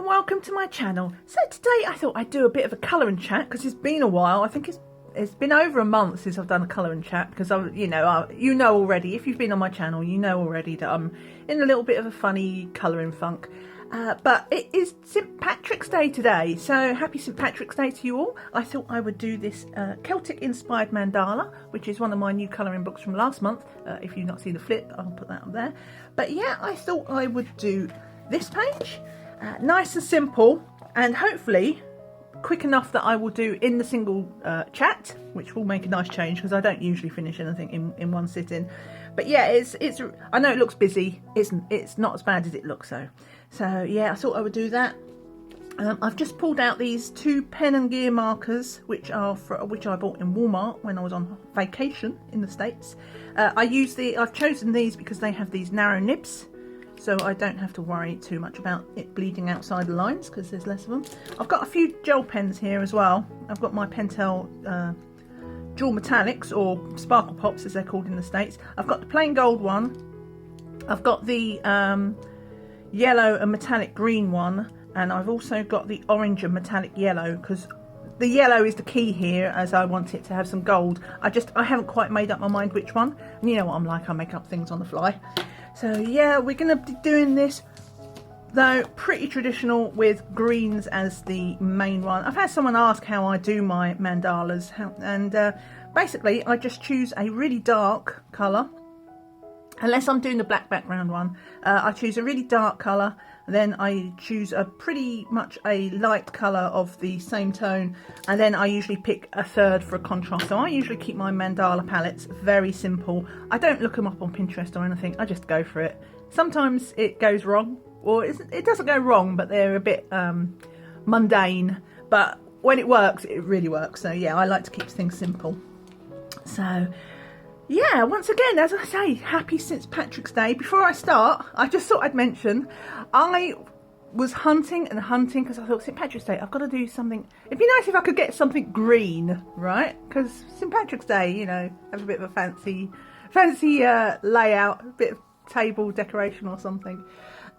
welcome to my channel. So today I thought I'd do a bit of a colouring chat because it's been a while. I think it's been over a month since I've done a colouring chat because you know already, if you've been on my channel, you know already that I'm in a little bit of a funny colouring funk. But it is St Patrick's Day today, so happy St Patrick's Day to you all. I thought I would do this Celtic inspired mandala, which is one of my new colouring books from last month. If you've not seen the flip, I'll put that up there. But yeah, I thought I would do this page, nice and simple, and hopefully quick enough that I will do in the single chat, which will make a nice change because I don't usually finish anything in one sitting. But yeah, it's I know it looks busy. It's not as bad as it looks though. So yeah, I thought I would do that. I've just pulled out these two pen and gear markers, which I bought in Walmart when I was on vacation in the States. I've chosen these because they have these narrow nibs, so I don't have to worry too much about it bleeding outside the lines because there's less of them. I've got a few gel pens here as well. I've got my Pentel Dual Metallics, or Sparkle Pops as they're called in the States. I've got the plain gold one. I've got the yellow and metallic green one, and I've also got the orange and metallic yellow because the yellow is the key here, as I want it to have some gold. I haven't quite made up my mind which one, and you know what I'm like, I make up things on the fly. So yeah, we're going to be doing this though pretty traditional with greens as the main one. I've had someone ask how I do my mandalas, and basically I just choose a really dark colour. Unless I'm doing the black background one, I choose a really dark colour, then I choose a pretty much a light colour of the same tone, and then I usually pick a third for a contrast. So I usually keep my mandala palettes very simple. I don't look them up on Pinterest or anything, I just go for it. Sometimes it goes wrong, or it doesn't go wrong, but they're a bit mundane. But when it works, it really works. So yeah, I like to keep things simple. So yeah, once again, as I say, happy St Patrick's Day. Before I start, I just thought I'd mention, I was hunting and hunting because I thought St Patrick's Day, I've got to do something. It'd be nice if I could get something green, right? Because St Patrick's Day, you know, have a bit of a fancy layout, a bit of table decoration or something.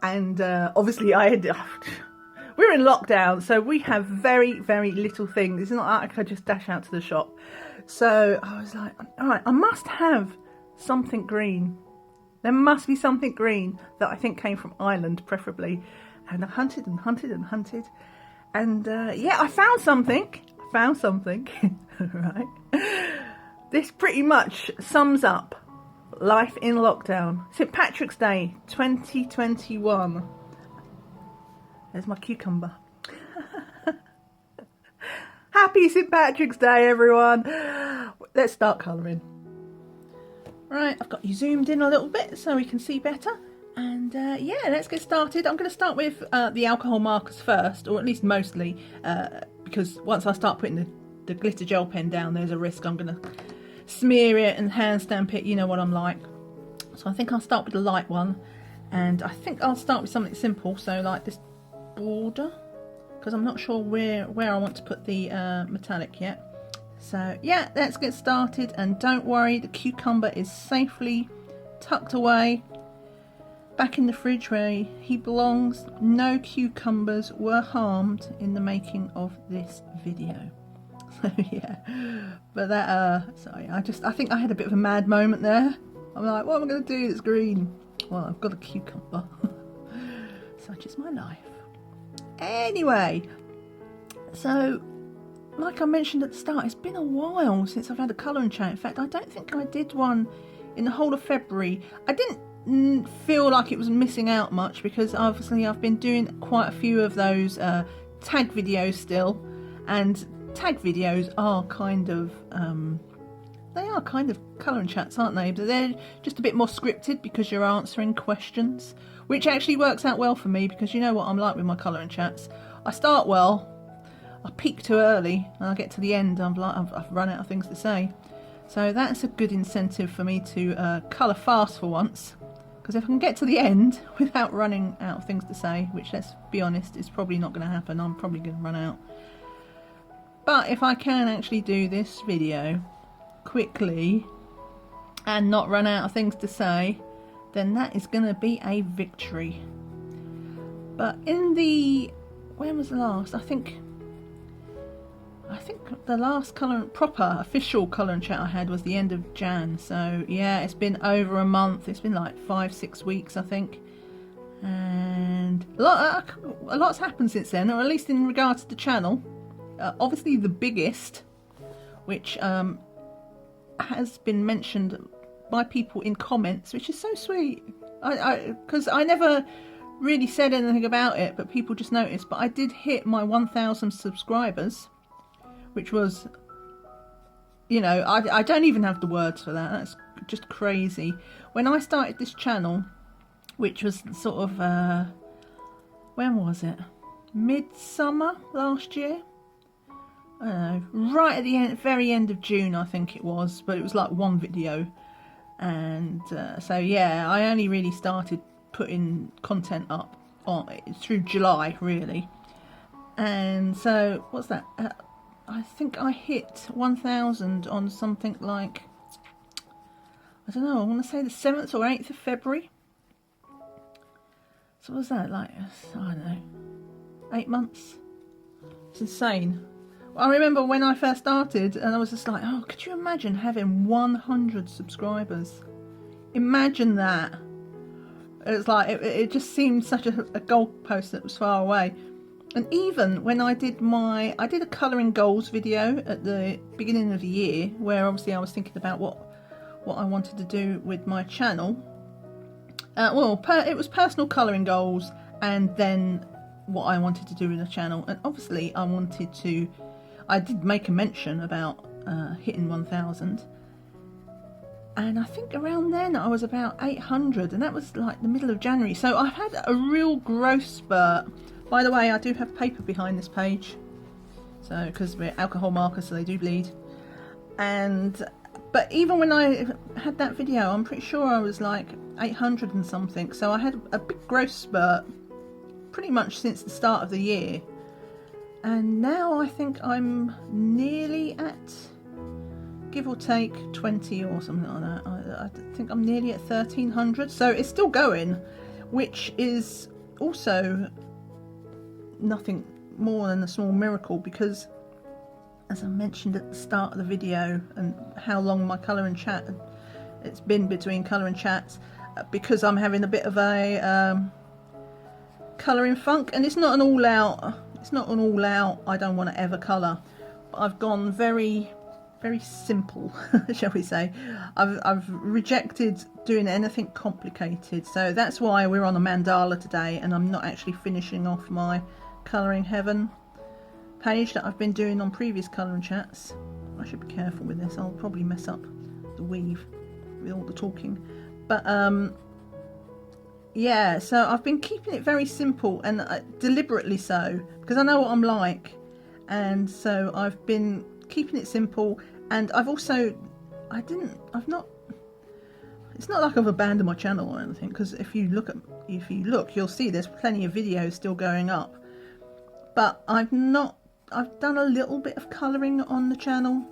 And obviously we're in lockdown, so we have very, very little things. It's not like I could just dash out to the shop. So I was like, all right, I must have something green. There must be something green that I think came from Ireland, preferably. And I hunted and hunted and hunted. And yeah, I found something. Right. This pretty much sums up life in lockdown. St Patrick's Day 2021. There's my cucumber. Happy St Patrick's Day, everyone. Let's start colouring. Right, I've got you zoomed in a little bit so we can see better. And yeah, let's get started. I'm going to start with the alcohol markers first, or at least mostly, because once I start putting the glitter gel pen down, there's a risk I'm going to smear it and hand stamp it. You know what I'm like. So I think I'll start with the light one. And I think I'll start with something simple, so like this border, because I'm not sure where I want to put the metallic yet. So yeah, let's get started, and don't worry, the cucumber is safely tucked away back in the fridge where he belongs. No cucumbers were harmed in the making of this video. So yeah, but that sorry, I think I had a bit of a mad moment there. I'm like, what am I going to do that's green? Well, I've got a cucumber. Such is my life. Anyway, so like I mentioned at the start, it's been a while since I've had a colouring chat. In fact, I don't think I did one in the whole of February. I didn't feel like it was missing out much because obviously I've been doing quite a few of those tag videos still, and tag videos are kind of colouring chats, aren't they? But they're just a bit more scripted because you're answering questions, which actually works out well for me because you know what I'm like with my colouring chats. I start well, I peak too early, and I get to the end, I've run out of things to say. So that's a good incentive for me to colour fast for once, because if I can get to the end without running out of things to say, which let's be honest is probably not going to happen, I'm probably going to run out. But if I can actually do this video quickly and not run out of things to say, then that is going to be a victory. But in the when was the last? I think the last proper official colour and chat I had was the end of Jan. So yeah, it's been over a month. It's been like 5-6 weeks, I think. And a lot's happened since then, or at least in regards to the channel. Obviously the biggest, which has been mentioned by people in comments, which is so sweet. Because I never really said anything about it, but people just noticed. But I did hit my 1,000 subscribers, which was, you know, I don't even have the words for that. That's just crazy. When I started this channel, which was sort of, when was it? Midsummer last year? I don't know, right at the very end of June, I think it was, but it was like one video. And so yeah, I only really started putting content up through July, really. And so, what's that? I think I hit 1,000 on something like, I don't know, I want to say the 7th or 8th of February. So what was that, like, I don't know, 8 months? It's insane. I remember when I first started and I was just like, oh, could you imagine having 100 subscribers? Imagine that. It was like, it just seemed such a goalpost that was far away. And even when I did a colouring goals video at the beginning of the year, where obviously I was thinking about what I wanted to do with my channel. It was personal colouring goals, and then what I wanted to do with the channel. And obviously I did make a mention about hitting 1,000. And I think around then I was about 800, and that was like the middle of January. So I've had a real growth spurt. By the way, I do have paper behind this page, so because we're alcohol markers, so they do bleed. But even when I had that video, I'm pretty sure I was like 800 and something. So I had a big growth spurt pretty much since the start of the year. And now I think I'm nearly at, give or take, 20 or something like that. I think I'm nearly at 1,300. So it's still going, which is also nothing more than a small miracle, because as I mentioned at the start of the video, and how long my colour and chat, it's been between colour and chats, because I'm having a bit of a colouring funk, and it's not an all out I don't want to ever colour, but I've gone very simple, shall we say. I've rejected doing anything complicated, so that's why we're on a mandala today, and I'm not actually finishing off my colouring heaven page that I've been doing on previous colour and chats. I should be careful with this, I'll probably mess up the weave with all the talking. But yeah, so I've been keeping it very simple, and deliberately so, because I know what I'm like, and so I've been keeping it simple. And I've also, it's not like I've abandoned my channel or anything, because if you look, you'll see there's plenty of videos still going up. But I've done a little bit of colouring on the channel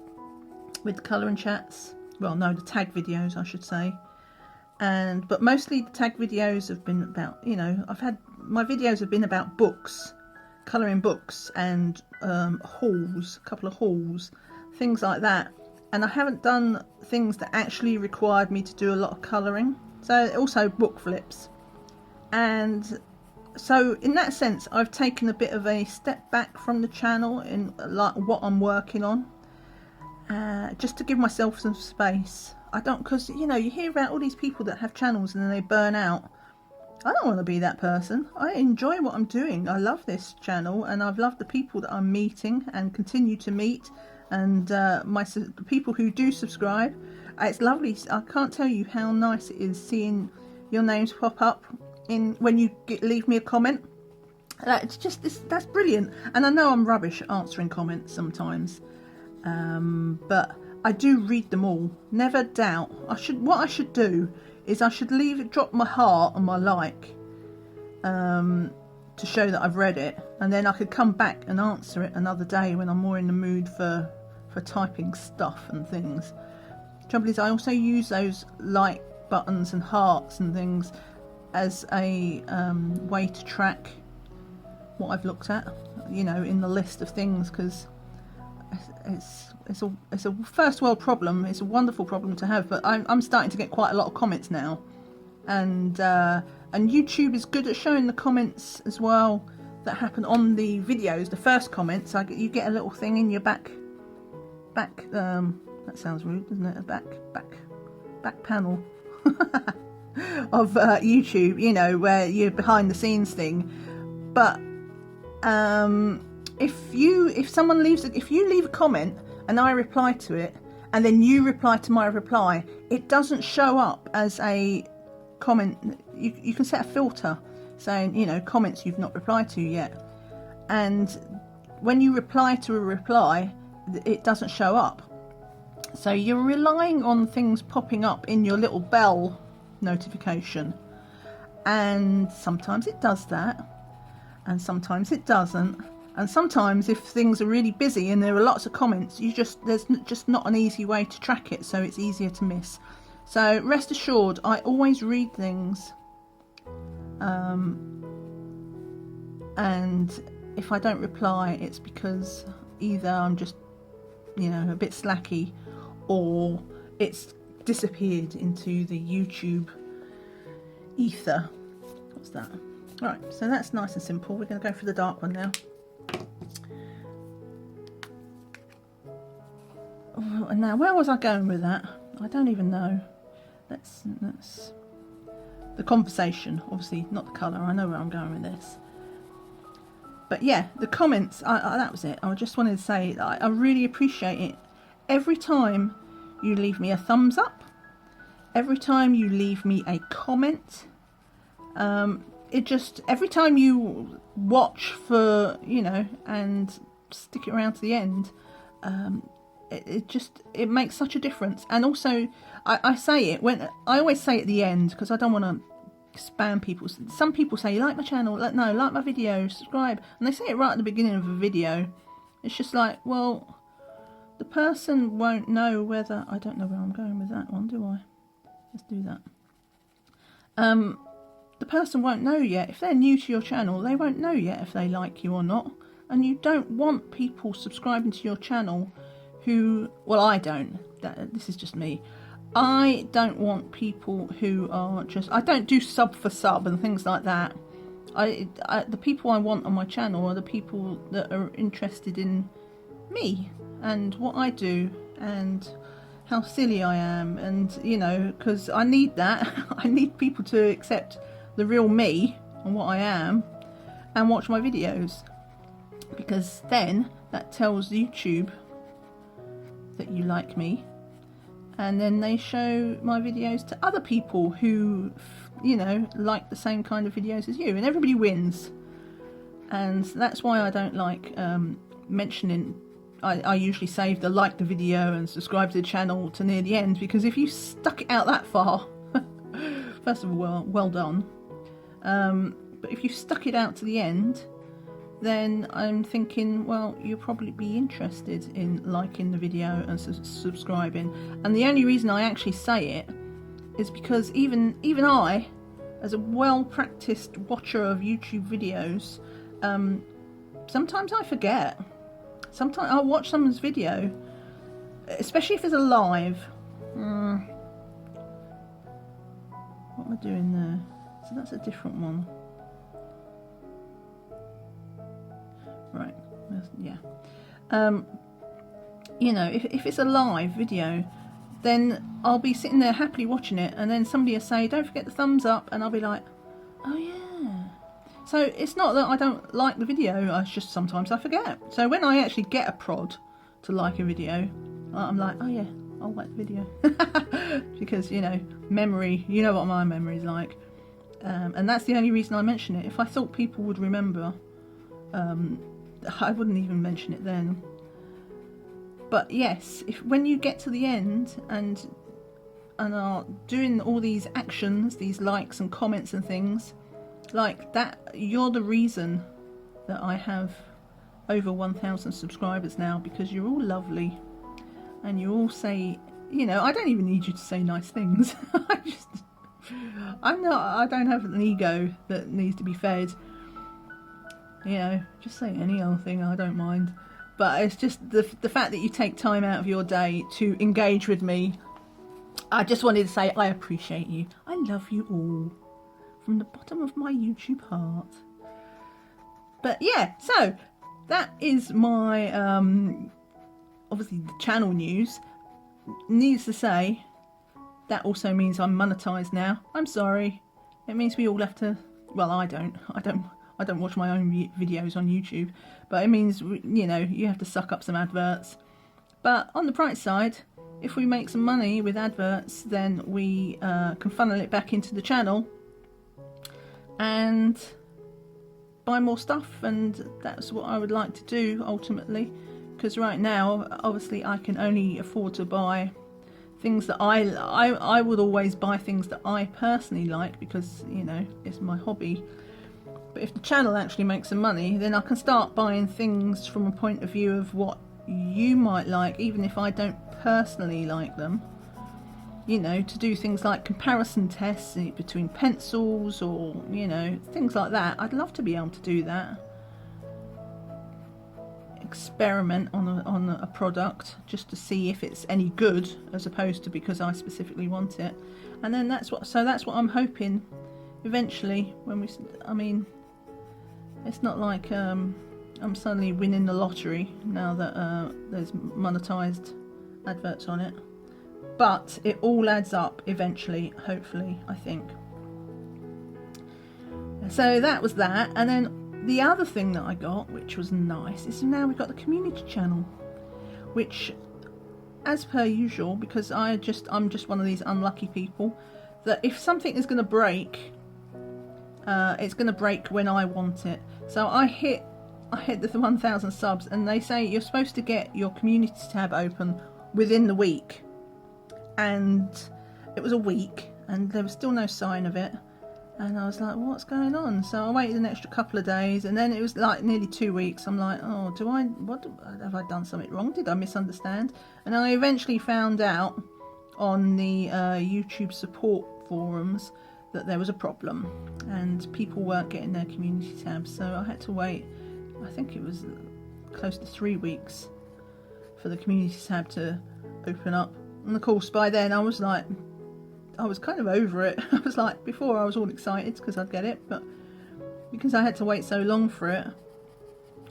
with colour and chats. Well, no, the tag videos, I should say. But mostly the tag videos have been about, you know, my videos have been about books, colouring books, and hauls, a couple of hauls, things like that. And I haven't done things that actually required me to do a lot of colouring. So also book flips. And so in that sense, I've taken a bit of a step back from the channel in like what I'm working on, just to give myself some space. I don't, because you know, you hear about all these people that have channels and then they burn out. I don't want to be that person. I enjoy what I'm doing. I love this channel, and I've loved the people that I'm meeting and continue to meet, and the people who do subscribe. It's lovely. I can't tell you how nice it is seeing your names pop up when you leave me a comment. It's just that's brilliant. And I know I'm rubbish at answering comments sometimes, but I do read them all. Never doubt. What I should do is I should drop my heart and my like, to show that I've read it, and then I could come back and answer it another day when I'm more in the mood for typing stuff and things. Trouble is, I also use those like buttons and hearts and things as a way to track what I've looked at, you know, in the list of things, because it's a first world problem. It's a wonderful problem to have, but I'm starting to get quite a lot of comments now, and YouTube is good at showing the comments as well that happen on the videos. The first comments, you get a little thing in your back. That sounds rude, doesn't it? A back panel of YouTube, you know, where you're behind the scenes thing. But if you leave a comment and I reply to it, and then you reply to my reply, it doesn't show up as a comment. You can set a filter saying, you know, comments you've not replied to yet, and when you reply to a reply, it doesn't show up. So you're relying on things popping up in your little bell notification, and sometimes it does that, and sometimes it doesn't, and sometimes if things are really busy and there are lots of comments, there's just not an easy way to track it, so it's easier to miss. So rest assured, I always read things, and if I don't reply, it's because either I'm just, you know, a bit slacky, or it's disappeared into the YouTube ether. What's that? Right, so that's nice and simple. We're going to go for the dark one now. Oh, and now, where was I going with that? I don't even know. That's the conversation, obviously, not the colour. I know where I'm going with this. But yeah, the comments, that was it. I just wanted to say that I really appreciate it. Every time you leave me a thumbs up, every time you leave me a comment, every time you watch for, you know, and stick it around to the end, it makes such a difference. And also, I say it I always say it at the end, because I don't want to spam people. Some people say, like my channel, like my video, subscribe, and they say it right at the beginning of a video. It's just like, well, the person won't know whether, I don't know where I'm going with that one, do I? Let's do that. The person won't know yet. If they're new to your channel, they won't know yet if they like you or not. And you don't want people subscribing to your channel who, well, I don't. This is just me. I don't want people who are just, I don't do sub for sub and things like that. The people I want on my channel are the people that are interested in me and what I do and how silly I am, and, you know, because I need that. I need people to accept the real me and what I am and watch my videos, because then that tells YouTube that you like me, and then they show my videos to other people who, you know, like the same kind of videos as you, and everybody wins. And that's why I don't like mentioning, I usually save the like the video and subscribe to the channel to near the end, because if you stuck it out that far, first of all, well done, but if you stuck it out to the end, then I'm thinking, well, you'll probably be interested in liking the video and subscribing. And the only reason I actually say it is because even I, as a well-practiced watcher of YouTube videos, sometimes I forget. Sometimes I'll watch someone's video, especially if it's a live. What am I doing there? So that's a different one. Right, yeah. You know, if it's a live video, then I'll be sitting there happily watching it, and then somebody will say, don't forget the thumbs up, and I'll be like, oh yeah. So it's not that I don't like the video, it's just sometimes I forget. So when I actually get a prod to like a video, I'm like, oh yeah, I'll like the video. Because, you know, memory, you know what my memory's like. And that's the only reason I mention it. If I thought people would remember, I wouldn't even mention it then. But yes, when you get to the end and are doing all these actions, these likes and comments and things like that, you're the reason that I have over 1,000 subscribers now, because you're all lovely and you all say, you know, I don't even need you to say nice things. I don't have an ego that needs to be fed. You know, just say any old thing, I don't mind. But it's just the fact that you take time out of your day to engage with me. I just wanted to say I appreciate you. I love you all from the bottom of my YouTube heart. But yeah, so that is my obviously the channel news. Needless to say, that also means I'm monetized now. I'm sorry. It means we all have to. Well, I don't watch my own videos on YouTube, but it means, you know, you have to suck up some adverts. But on the bright side, if we make some money with adverts, then we can funnel it back into the channel and buy more stuff, and that's what I would like to do ultimately, because right now obviously I can only afford to buy things that I would always buy things that I personally like, because, you know, it's my hobby. But if the channel actually makes some money, then I can start buying things from a point of view of what you might like, even if I don't personally like them. You know, to do things like comparison tests between pencils, or, you know, things like that. I'd love to be able to do that. Experiment on a product just to see if it's any good, as opposed to because I specifically want it. And then that's what I'm hoping eventually, when we, I mean, it's not like I'm suddenly winning the lottery now that there's monetized adverts on it, but it all adds up eventually, hopefully, I think. So that was that. And then the other thing that I got, which was nice, is now we've got the community channel, which, as per usual, because I'm just one of these unlucky people that if something is going to break, it's going to break when I want it. So I hit the 1,000 subs, and they say you're supposed to get your community tab open within the week, and it was a week and there was still no sign of it, and I was like, what's going on? So I waited an extra couple of days, and then it was like nearly 2 weeks. I'm like, oh, have I done something wrong? Did I misunderstand? And I eventually found out on the YouTube support forums that there was a problem and people weren't getting their community tabs, so I had to wait, I think it was close to 3 weeks for the community tab to open up. And of course by then I was kind of over it. I was like, before I was all excited because I'd get it, but because I had to wait so long for it,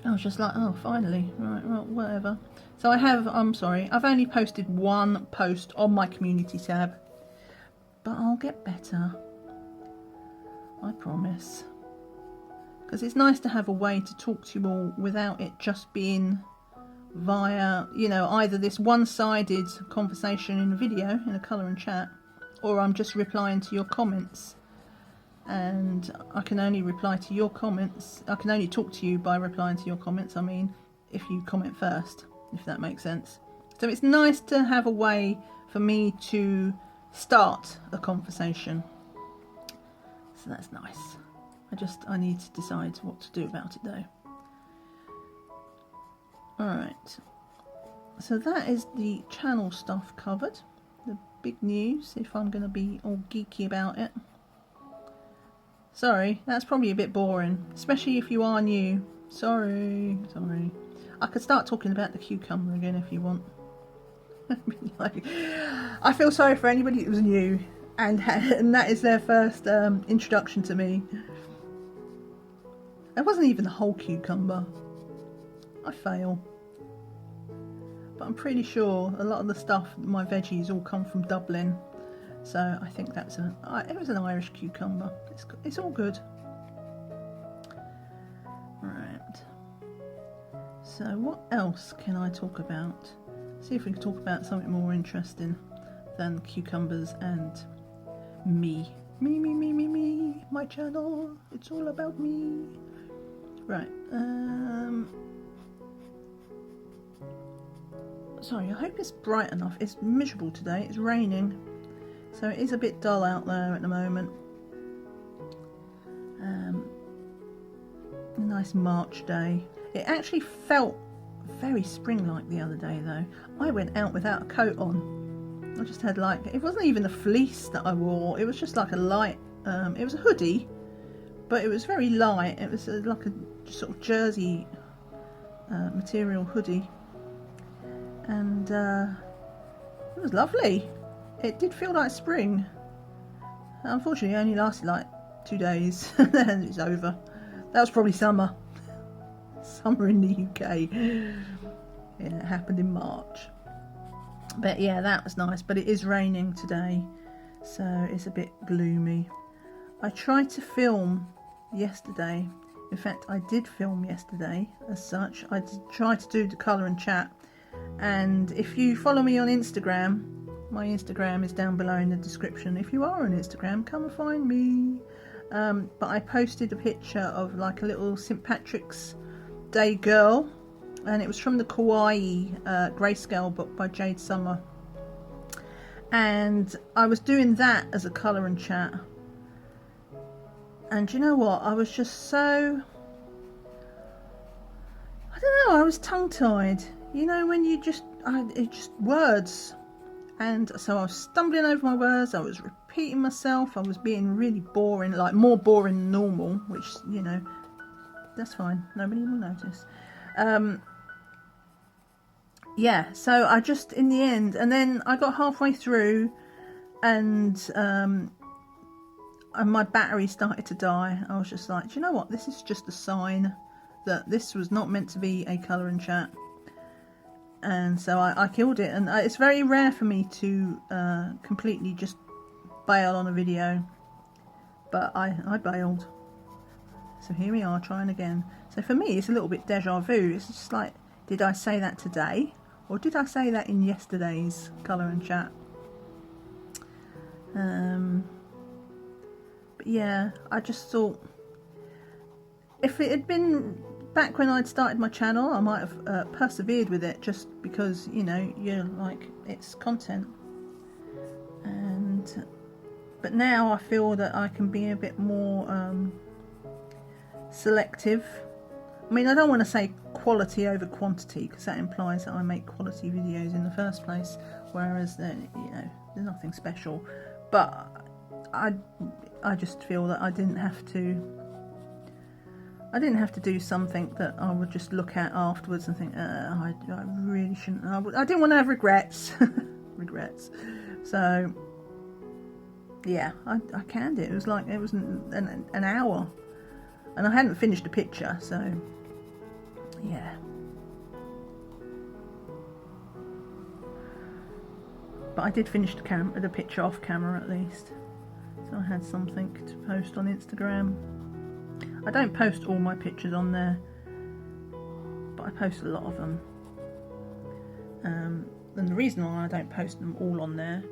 I was just like, oh, finally, right, well, whatever. So I've only posted one post on my community tab, but I'll get better, I promise. Because it's nice to have a way to talk to you all without it just being via, you know, either this one-sided conversation in a video, in a colour and chat, or I'm just replying to your comments. And I can only reply to your comments, I can only talk to you by replying to your comments, I mean, if you comment first, if that makes sense. So it's nice to have a way for me to start a conversation. So that's nice. I need to decide what to do about it though. Alright, so that is the channel stuff covered. The big news, if I'm going to be all geeky about it. Sorry, that's probably a bit boring, especially if you are new. Sorry. I could start talking about the cucumber again if you want. I feel sorry for anybody that was new and that is their first introduction to me. It wasn't even a whole cucumber. I fail. But I'm pretty sure a lot of the stuff, my veggies, all come from Dublin. So I think it was an Irish cucumber. It's all good. Right. So what else can I talk about? See if we can talk about something more interesting than cucumbers and me. Me. My channel. It's all about me. Right. Sorry, I hope it's bright enough. It's miserable today. It's raining. So it is a bit dull out there at the moment. A nice March day. It actually felt very spring-like the other day though. I went out without a coat on. I just had it wasn't even a fleece that I wore. It was just like a light, it was a hoodie, but it was very light. It was like sort of jersey material hoodie, and it was lovely. It did feel like spring. Unfortunately, it only lasted like 2 days and then it's over. That was probably summer. Summer in the UK. Yeah, it happened in March. But yeah, that was nice. But it is raining today, so it's a bit gloomy. I tried to film yesterday. In fact, I did film yesterday as such. I did try to do the colour and chat. And if you follow me on Instagram, my Instagram is down below in the description. If you are on Instagram, come and find me. But I posted a picture of like a little St. Patrick's Day girl, and it was from the Kawaii Grayscale book by Jade Summer. And I was doing that as a colour and chat. And you know what? I was just so... I don't know, I was tongue-tied. You know, when you just... it's just words. And so I was stumbling over my words, I was repeating myself, I was being really boring, like more boring than normal, which, you know, that's fine, nobody will notice. Yeah, so I just, in the end, and then I got halfway through, and my battery started to die. I was just like, do you know what, this is just a sign that this was not meant to be a colour and chat. And so I killed it, and it's very rare for me to completely just bail on a video, but I bailed. So here we are trying again. So for me it's a little bit deja vu. It's just like, did I say that today, or did I say that in yesterday's colour and chat? But yeah, I just thought if it had been back when I'd started my channel, I might have persevered with it, just because, you know, you're like, it's content. But now I feel that I can be a bit more selective. I mean, I don't want to say quality over quantity, because that implies that I make quality videos in the first place, whereas you know, there's nothing special. But I just feel that I didn't have to do something that I would just look at afterwards and think, I really shouldn't. I didn't want to have regrets. Regrets. So yeah, I canned it. It was like, it was an hour, and I hadn't finished the picture, so yeah. But I did finish the picture off camera at least, so I had something to post on Instagram. I don't post all my pictures on there, but I post a lot of them. And the reason why I don't post them all on there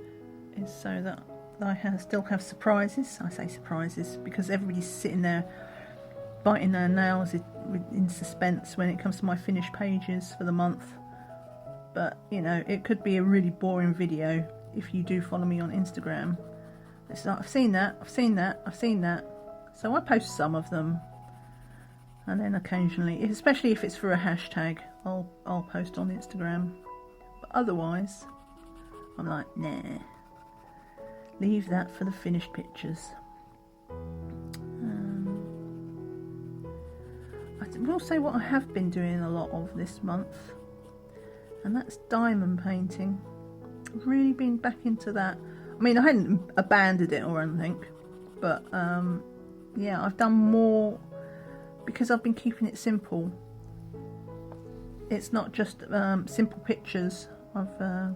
is so that I still have surprises. I say surprises because everybody's sitting there biting their nails in suspense when it comes to my finished pages for the month. But, you know, it could be a really boring video if you do follow me on Instagram. It's like, I've seen that, I've seen that, I've seen that. So I post some of them, and then occasionally, especially if it's for a hashtag, I'll post on Instagram. But otherwise, I'm like, nah, leave that for the finished pictures. I will say what I have been doing a lot of this month, and that's diamond painting. I've really been back into that. I mean, I hadn't abandoned it or anything, but yeah, I've done more because I've been keeping it simple. It's not just simple pictures. I've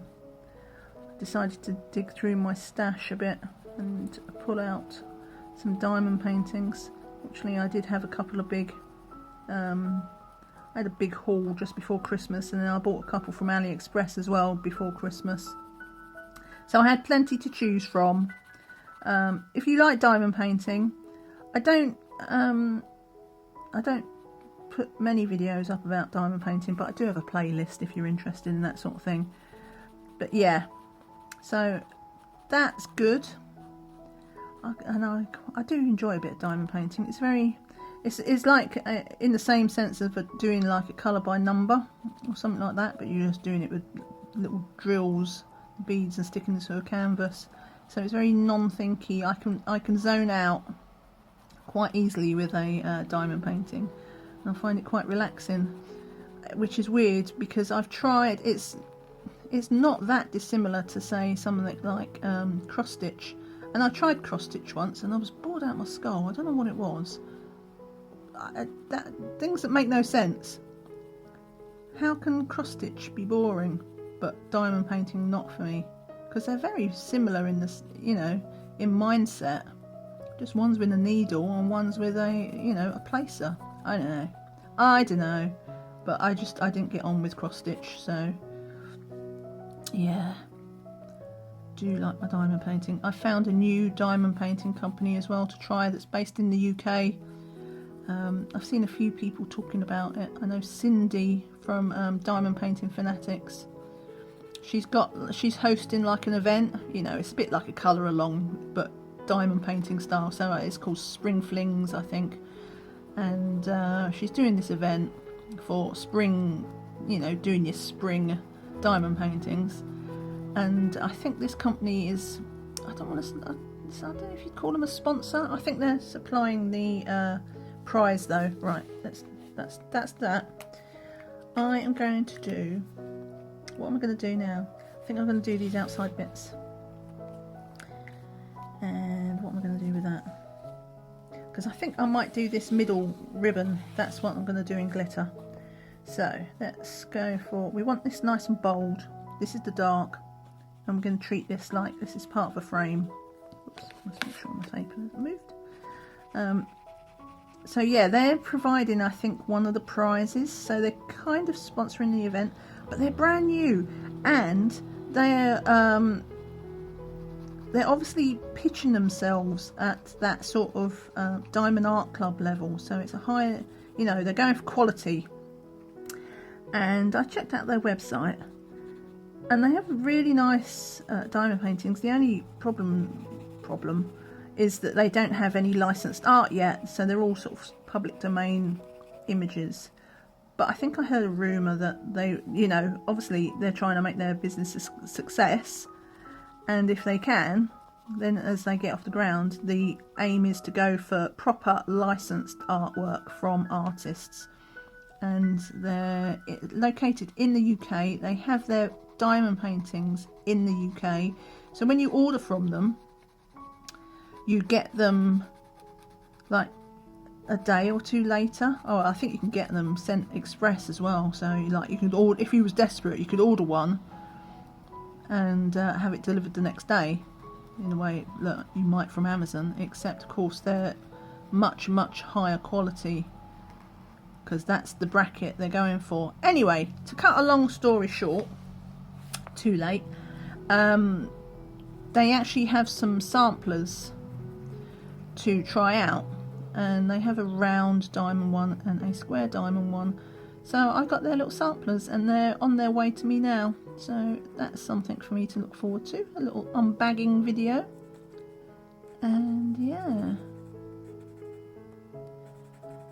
decided to dig through my stash a bit and pull out some diamond paintings. Actually, I did have a couple of big... I had a big haul just before Christmas, and then I bought a couple from AliExpress as well before Christmas. So I had plenty to choose from. If you like diamond painting, I don't put many videos up about diamond painting, but I do have a playlist if you're interested in that sort of thing. But yeah, so that's good. I do enjoy a bit of diamond painting. It's very, it's like in the same sense of doing like a colour by number or something like that, but you're just doing it with little drills, beads, and sticking them to a canvas. So it's very non-thinky. I can zone out quite easily with a diamond painting, and I find it quite relaxing, which is weird because I've tried, it's not that dissimilar to say something like cross stitch, and I tried cross stitch once and I was bored out of my skull. I don't know what it was. Things that make no sense. How can cross stitch be boring but diamond painting not for me? Because they're very similar in this, you know, in mindset. Just one's with a needle and one's with a, you know, a placer. I don't know, but I didn't get on with cross stitch, so yeah. Do like my diamond painting. I found a new diamond painting company as well to try that's based in the UK. I've seen a few people talking about it. I know Cindy from Diamond Painting Fanatics. She's hosting like an event. You know, it's a bit like a colour along, but diamond painting style. So it's called Spring Flings, I think. And she's doing this event for spring. You know, doing your spring diamond paintings. And I think this company is. I don't know if you'd call them a sponsor. I think they're supplying the prize though. Right, that's that. I am going to do, what am I going to do now? I think I'm going to do these outside bits. And what am I going to do with that? Because I think I might do this middle ribbon. That's what I'm going to do in glitter. So let's go for, we want this nice and bold. This is the dark. And we're going to treat this like this is part of a frame. Oops, let's make sure my tape hasn't moved. So yeah, they're providing, I think, one of the prizes. So they're kind of sponsoring the event, but they're brand new, and they're obviously pitching themselves at that sort of Diamond Art Club level. So it's a higher, you know, they're going for quality. And I checked out their website, and they have really nice diamond paintings. The only problem is that they don't have any licensed art yet, so they're all sort of public domain images. But I think I heard a rumour that they, you know, obviously they're trying to make their business a success, and if they can, then as they get off the ground, the aim is to go for proper licensed artwork from artists. And they're located in the UK. They have their diamond paintings in the UK, so when you order from them, you get them like a day or two later. Oh, I think you can get them sent express as well. So like you could order, if you was desperate, you could order one and have it delivered the next day in a way that you might from Amazon, except of course they're much higher quality because that's the bracket they're going for. Anyway, to cut a long story short, too late, they actually have some samplers to try out, and they have a round diamond one and a square diamond one. So I got their little samplers and they're on their way to me now, so that's something for me to look forward to, a little unbagging video. And yeah,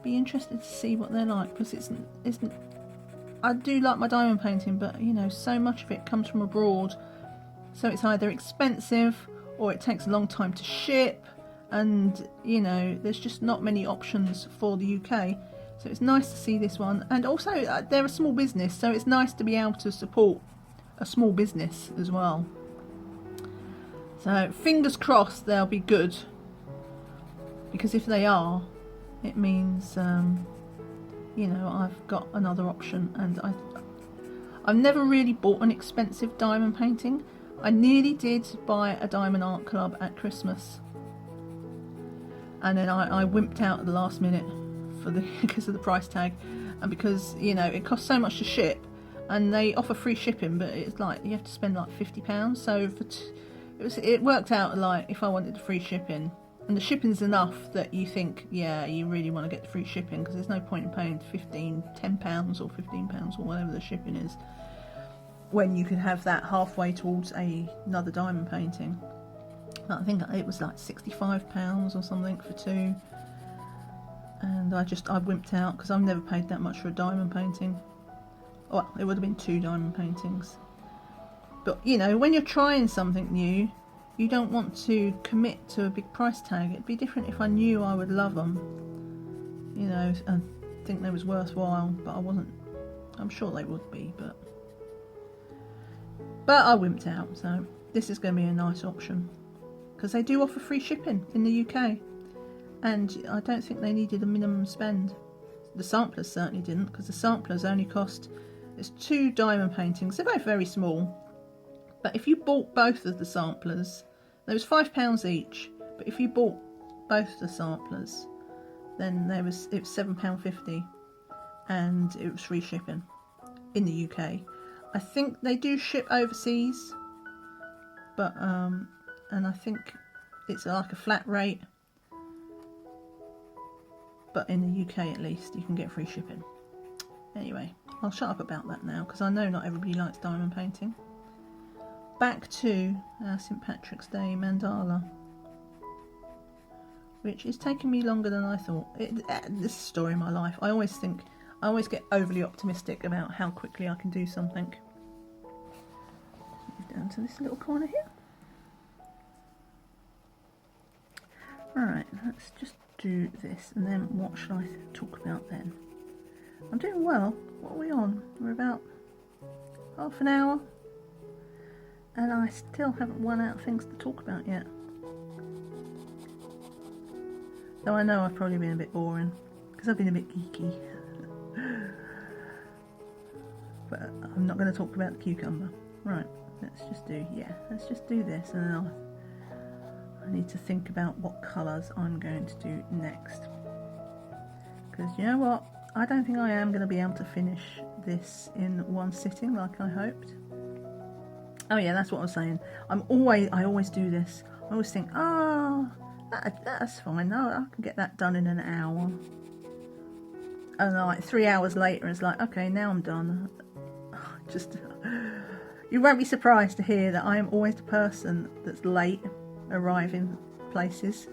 be interested to see what they're like, because it's I do like my diamond painting, but you know, so much of it comes from abroad, so it's either expensive or it takes a long time to ship. And you know, there's just not many options for the UK, so it's nice to see this one. And also they're a small business, so it's nice to be able to support a small business as well. So fingers crossed they'll be good, because if they are, it means you know, I've got another option. And I've never really bought an expensive diamond painting. I nearly did buy a Diamond Art Club at Christmas, and then I wimped out at the last minute because of the price tag, and because, you know, it costs so much to ship, and they offer free shipping, but it's like you have to spend like £50. So it worked out like if I wanted the free shipping, and the shipping's enough that you think, yeah, you really want to get the free shipping, because there's no point in paying £10 or £15 or whatever the shipping is, when you could have that halfway towards another diamond painting. I think it was like £65 or something for two, and I wimped out because I've never paid that much for a diamond painting. Well, it would have been two diamond paintings, but you know, when you're trying something new, you don't want to commit to a big price tag. It'd be different if I knew I would love them, you know, and think they was worthwhile, but I wasn't. I'm sure they would be, but I wimped out. So this is going to be a nice option because they do offer free shipping in the UK, and I don't think they needed a minimum spend. The samplers certainly didn't, because the samplers only cost. There's 2 diamond paintings. They're both very small, but if you bought both of the samplers, there was £5 each. But if you bought both the samplers, then it was £7.50, and it was free shipping in the UK. I think they do ship overseas, but and I think it's like a flat rate. But in the UK at least, you can get free shipping. Anyway, I'll shut up about that now, because I know not everybody likes diamond painting. Back to our St Patrick's Day mandala, which is taking me longer than I thought. This is the story of my life. I always get overly optimistic about how quickly I can do something. Move down to this little corner here. Alright, let's just do this, and then what should I talk about then? I'm doing well. What are we on? We're about half an hour, and I still haven't run out of things to talk about yet. Though I know I've probably been a bit boring, because I've been a bit geeky. But I'm not going to talk about the cucumber. Right, let's just do this, and then I need to think about what colours I'm going to do next. Because you know what? I don't think I am going to be able to finish this in one sitting like I hoped. Oh yeah, that's what I was saying. I always do this. I always think, that's fine. No, I can get that done in an hour. And like 3 hours later, it's like, okay, now I'm done. Just, you won't be surprised to hear that I am always the person that's late arriving places,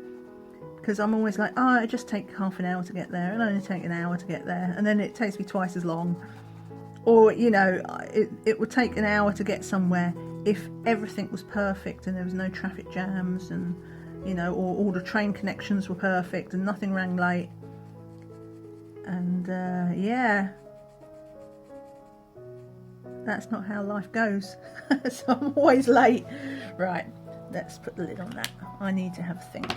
because I'm always like, it just take half an hour to get there, it'll only take an hour to get there, and then it takes me twice as long. Or you know, it would take an hour to get somewhere if everything was perfect and there was no traffic jams, and you know, or all the train connections were perfect and nothing rang late. And yeah, that's not how life goes. So I'm always late. Right, let's put the lid on that. I need to have a think.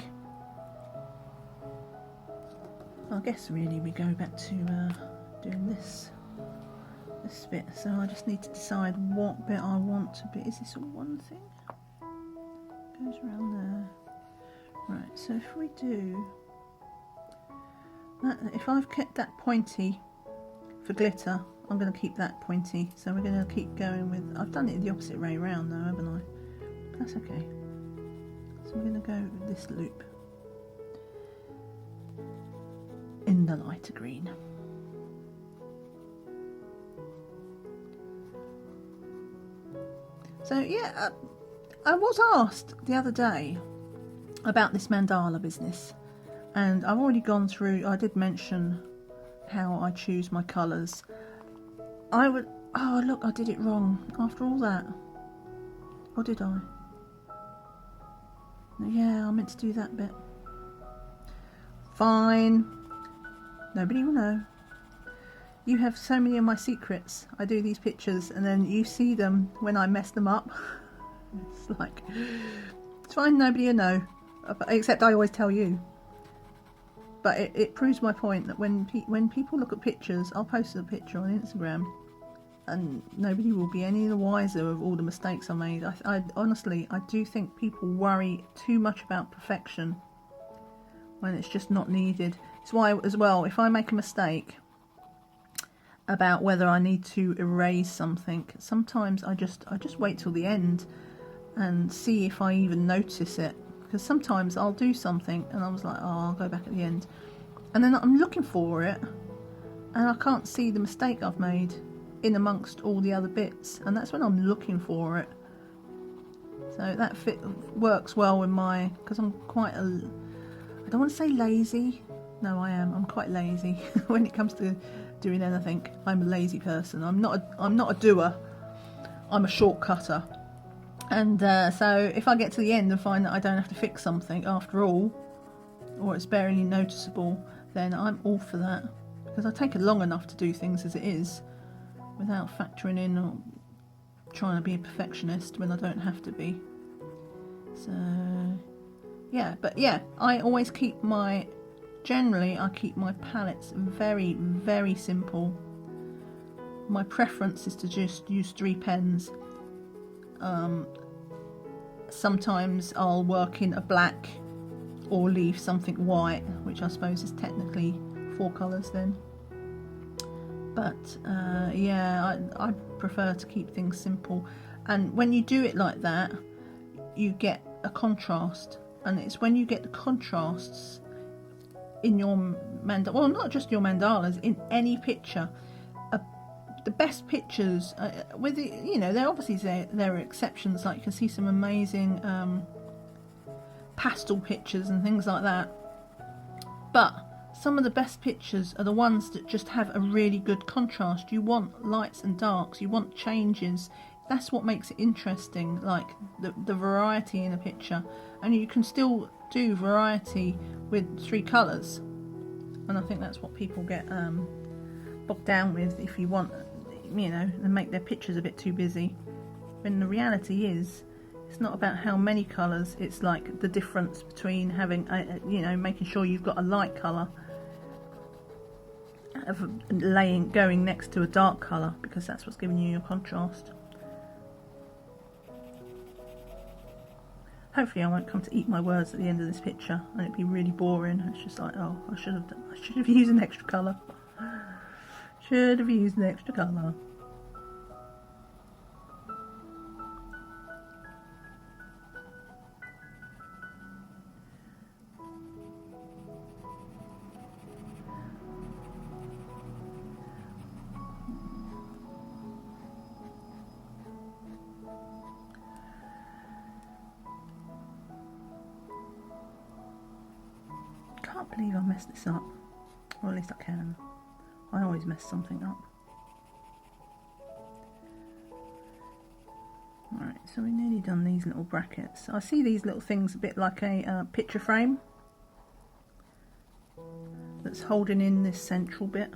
I guess really we go back to doing this bit. So I just need to decide what bit I want to be. Is this all one thing? Goes around there. Right, so if we do that, if I've kept that pointy for glitter, I'm going to keep that pointy. So we're going to keep going with, I've done it the opposite way around though, haven't I? That's okay. So we're going to go with this loop in the lighter green. So yeah, I was asked the other day about this mandala business, and I've already gone through, I did mention how I choose my colours. Oh look, I did it wrong after all that. Or did I? Yeah, I meant to do that bit. Fine. Nobody will know. You have so many of my secrets. I do these pictures and then you see them when I mess them up. It's like, it's fine, nobody will know. Except I always tell you. But it proves my point that when people look at pictures, I'll post a picture on Instagram and nobody will be any the wiser of all the mistakes I made. I honestly, I do think people worry too much about perfection when it's just not needed. It's why, as well, if I make a mistake about whether I need to erase something, sometimes I just wait till the end and see if I even notice it. Because sometimes I'll do something and I was like, I'll go back at the end. And then I'm looking for it and I can't see the mistake I've made in amongst all the other bits. And that's when I'm looking for it. So that works well with my, because I'm quite I don't want to say lazy. No, I am. I'm quite lazy when it comes to doing anything. I'm a lazy person. I'm not a doer. I'm a shortcutter. And so if I get to the end and find that I don't have to fix something after all, or it's barely noticeable, then I'm all for that. because I take it long enough to do things as it is without factoring in or trying to be a perfectionist when I don't have to be. So yeah, but yeah, I always keep my palettes very, very simple. My preference is to just use 3 pens. Sometimes I'll work in a black or leave something white, which I suppose is technically 4 colours then. But yeah, I prefer to keep things simple. And when you do it like that, you get a contrast. And it's when you get the contrasts in your mandala, well, not just your mandalas, in any picture. The best pictures, with the, you know, there obviously there are exceptions. Like you can see some amazing pastel pictures and things like that. But some of the best pictures are the ones that just have a really good contrast. You want lights and darks. You want changes. That's what makes it interesting. Like the variety in a picture, and you can still do variety with 3 colours. And I think that's what people get bogged down with, if you want, you know, and make their pictures a bit too busy. When the reality is, it's not about how many colours, it's like the difference between having you know, making sure you've got a light colour going next to a dark colour, because that's what's giving you your contrast. Hopefully I won't come to eat my words at the end of this picture and it'd be really boring. It's just like, oh, I should have used an extra colour. Should have used an extra colour. I can't believe I messed this up. Or at least I can. I always mess something up. Right, so we've nearly done these little brackets. I see these little things a bit like a picture frame that's holding in this central bit.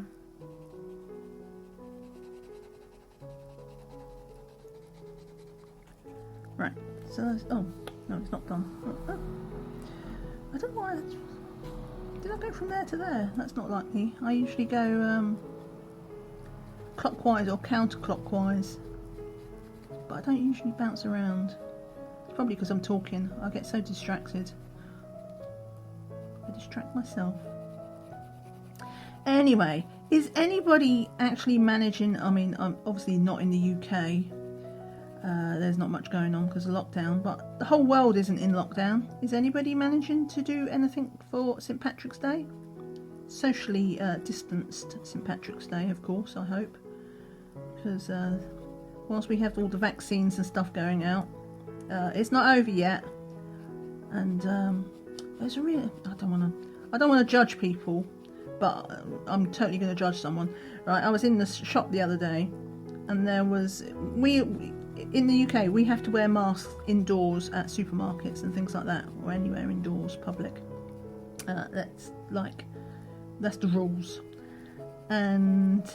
Right, so that's, oh, no, it's not done. Oh, I don't know why that's... Did I go from there to there? That's not like me. I usually go clockwise or counterclockwise, but I don't usually bounce around. It's probably because I'm talking. I get so distracted. I distract myself. Anyway, is anybody actually managing? I mean, I'm obviously not in the UK. There's not much going on because of lockdown, but the whole world isn't in lockdown. Is anybody managing to do anything for St. Patrick's Day? Socially distanced St. Patrick's Day, of course, I hope. Because whilst we have all the vaccines and stuff going out, it's not over yet. And there's a real... I don't want to judge people, but I'm totally going to judge someone. Right, I was in the shop the other day, and there was... In the UK, we have to wear masks indoors at supermarkets and things like that, or anywhere indoors, public. That's the rules. And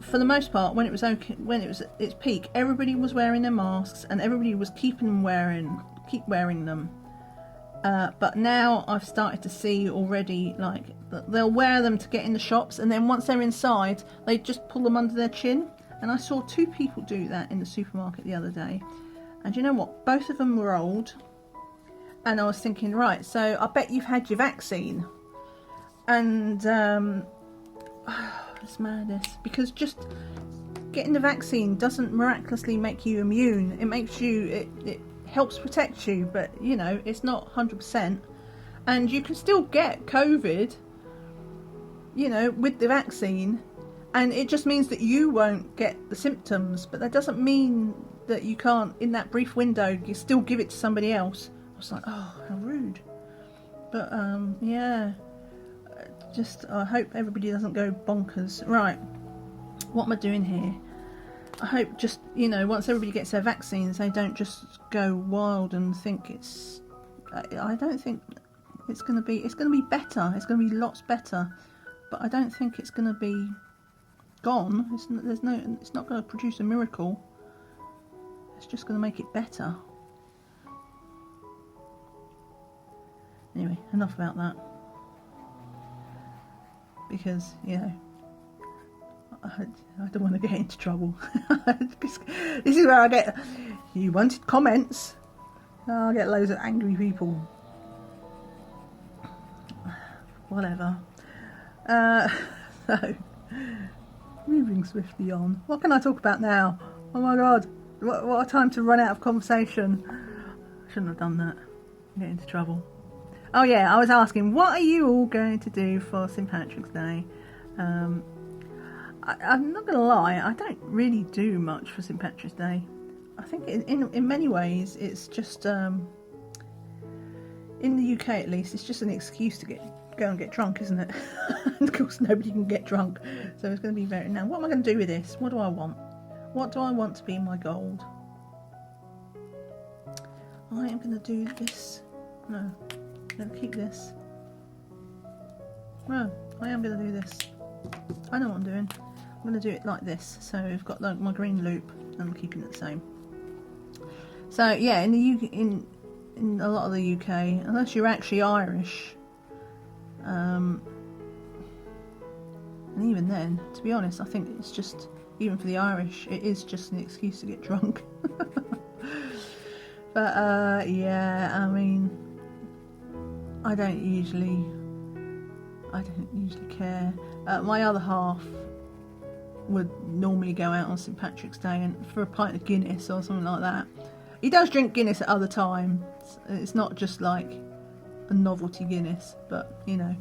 for the most part, when it was okay, when it was at its peak, everybody was wearing their masks and everybody was keep wearing them. But now I've started to see already, like, they'll wear them to get in the shops, and then once they're inside, they just pull them under their chin. And I saw 2 people do that in the supermarket the other day. And you know what? Both of them were old. And I was thinking, right, so I bet you've had your vaccine. And it's madness. Because just getting the vaccine doesn't miraculously make you immune. It makes you, it helps protect you. But, you know, it's not 100%. And you can still get COVID, you know, with the vaccine. And it just means that you won't get the symptoms, but that doesn't mean that you can't, in that brief window, you still give it to somebody else. I was like, oh, how rude. But, yeah, just, I hope everybody doesn't go bonkers. Right, what am I doing here? I hope just, you know, once everybody gets their vaccines, they don't just go wild and think it's, I don't think it's going to be better. It's going to be lots better. but I don't think it's going to be gone. It's not going to produce a miracle. It's just going to make it better. Anyway, enough about that. Because, you know, I don't want to get into trouble. This is where I get, you wanted comments. I get loads of angry people. Whatever. So, moving swiftly on. What can I talk about now? Oh my god, what a time to run out of conversation. Shouldn't have done that. Get into trouble. Oh yeah, I was asking, what are you all going to do for St Patrick's Day? I'm not going to lie, I don't really do much for St Patrick's Day. I think in many ways it's just, in the UK at least, it's just an excuse to go and get drunk, isn't it? And of course nobody can get drunk, so it's going to be very... Now, what am I going to do with this? What do I want? What do I want to be my gold? I am going to do this. No, I'm going to keep this. No, I am going to do this. I know what I'm doing. I'm going to do it like this. So we've got like my green loop, and I'm keeping it the same. So yeah, in the UK, in a lot of the UK, unless you're actually Irish, and even then, to be honest, I think it's just, even for the Irish, it is just an excuse to get drunk. But yeah, I mean, I don't usually care. My other half would normally go out on St Patrick's Day and for a pint of Guinness or something like that. He does drink Guinness at other times. It's not just like a novelty Guinness, but you know,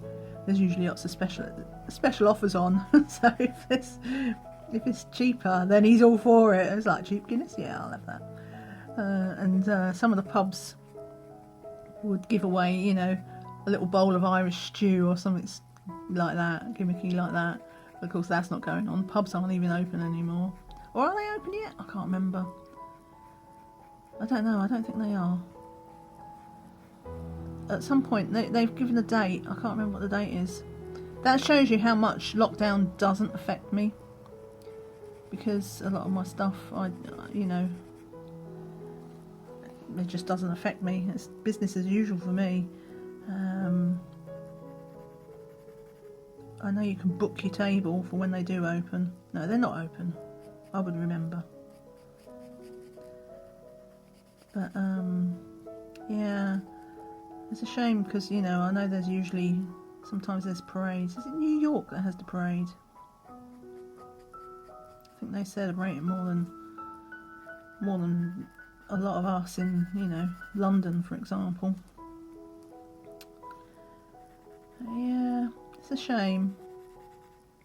there's usually lots of special offers on. So if it's cheaper, then he's all for it. It's like, cheap Guinness, yeah, I'll have that. And some of the pubs would give away, you know, a little bowl of Irish stew or something like that, gimmicky like that. But of course, that's not going on. Pubs aren't even open anymore. Or are they open yet? I can't remember. I don't know. I don't think they are. At some point, they've given a date. I can't remember what the date is. That shows you how much lockdown doesn't affect me. Because a lot of my stuff, you know, it just doesn't affect me. It's business as usual for me. I know you can book your table for when they do open. No, they're not open. I would remember. But yeah, it's a shame because, you know, I know there's usually, sometimes there's parades. Is it New York that has the parade? I think they celebrate it more than a lot of us in, you know, London, for example. Yeah, it's a shame.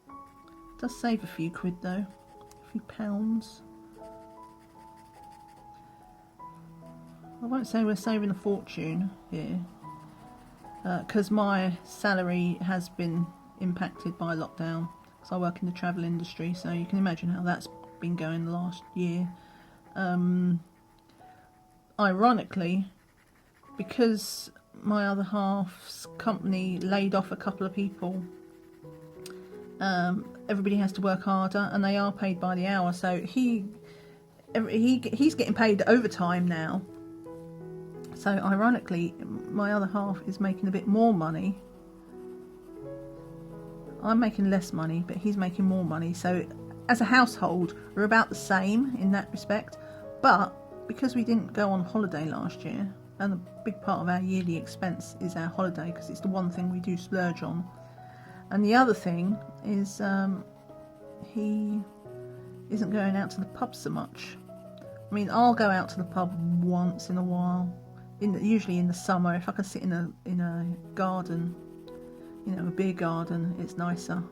It does save a few quid though, a few pounds. I won't say we're saving a fortune here, because my salary has been impacted by lockdown, because I work in the travel industry, so you can imagine how that's been going the last year. Ironically, because my other half's company laid off a couple of people, everybody has to work harder, and they are paid by the hour, so he's getting paid overtime now. So ironically, my other half is making a bit more money. I'm making less money, but he's making more money. So as a household, we're about the same in that respect. But because we didn't go on holiday last year, and a big part of our yearly expense is our holiday, because it's the one thing we do splurge on. And the other thing is he isn't going out to the pub so much. I mean, I'll go out to the pub once in a while. Usually in the summer, if I can sit in a garden, you know, a beer garden, it's nicer.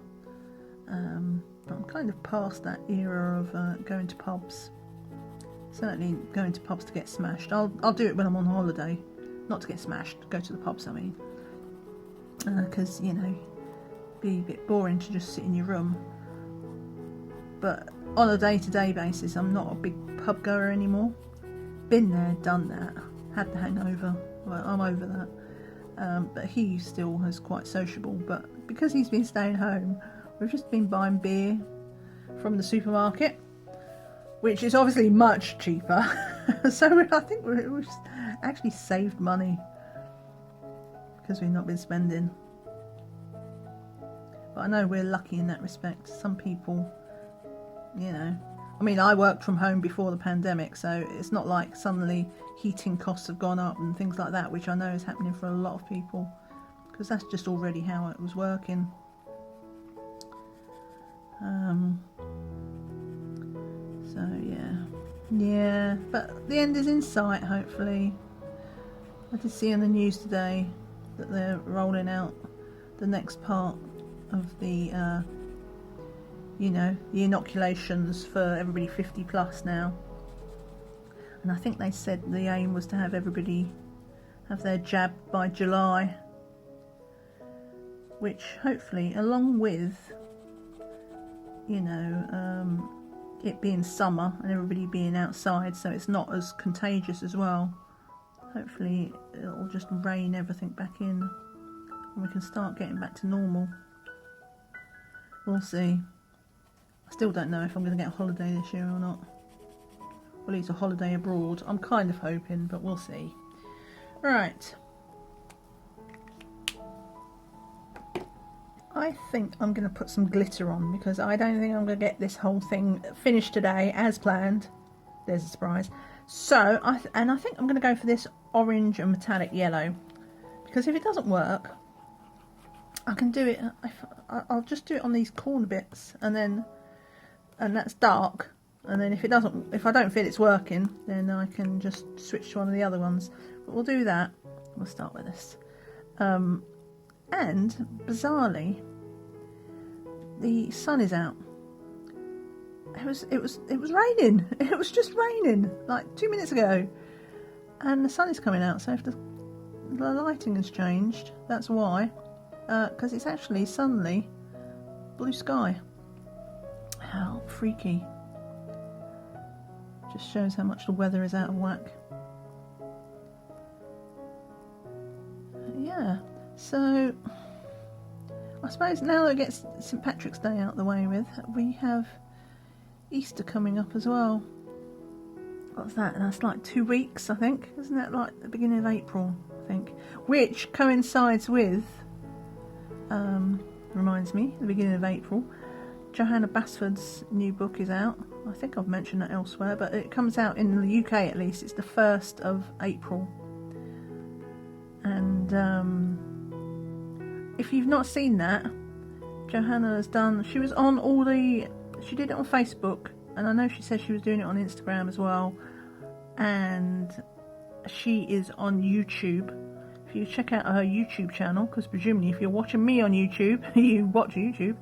But I'm kind of past that era of going to pubs. Certainly going to pubs to get smashed. I'll do it when I'm on holiday, not to get smashed. Go to the pubs, I mean, because you know, it'd be a bit boring to just sit in your room. But on a day-to-day basis, I'm not a big pub goer anymore. Been there, done that. Had the hangover. Well, I'm over that. But he still is quite sociable. But because he's been staying home, we've just been buying beer from the supermarket, which is obviously much cheaper. So I think we've actually saved money because we've not been spending. But I know we're lucky in that respect. Some people, you know, I mean, I worked from home before the pandemic, so it's not like suddenly heating costs have gone up and things like that, which I know is happening for a lot of people, because that's just already how it was working. So yeah, but the end is in sight, hopefully. I did see on the news today that they're rolling out the next part of the you know, the inoculations for everybody 50 plus now, and I think they said the aim was to have everybody have their jab by July, which hopefully, along with, you know, it being summer and everybody being outside, so it's not as contagious as well, hopefully it'll just rein everything back in and we can start getting back to normal. We'll see. I still don't know if I'm going to get a holiday this year or not. Well, at least a holiday abroad. I'm kind of hoping, but we'll see. Right. I think I'm going to put some glitter on because I don't think I'm going to get this whole thing finished today as planned. There's a surprise. So, I think I'm going to go for this orange and metallic yellow, because if it doesn't work, I can do it. I'll just do it on these corner bits, and that's dark. And then if I don't feel it's working, then I can just switch to one of the other ones. But we'll do that. We'll start with this. And bizarrely, the sun is out. It was raining. It was just raining like 2 minutes ago, and the sun is coming out. So if the lighting has changed, that's why. Because it's actually suddenly blue sky. How freaky. Just shows how much the weather is out of whack. Yeah, so I suppose now that it gets St. Patrick's Day out of the way with, we have Easter coming up as well. What's that? That's like 2 weeks, I think. Isn't that like the beginning of April, I think? Which coincides with, reminds me, the beginning of April. Johanna Basford's new book is out. I think I've mentioned that elsewhere, but it comes out in the UK at least. It's the 1st of April. And if you've not seen that, Johanna has done, she was on she did it on Facebook, and I know she said she was doing it on Instagram as well, and she is on YouTube. If you check out her YouTube channel, because presumably if you're watching me on YouTube, you watch YouTube,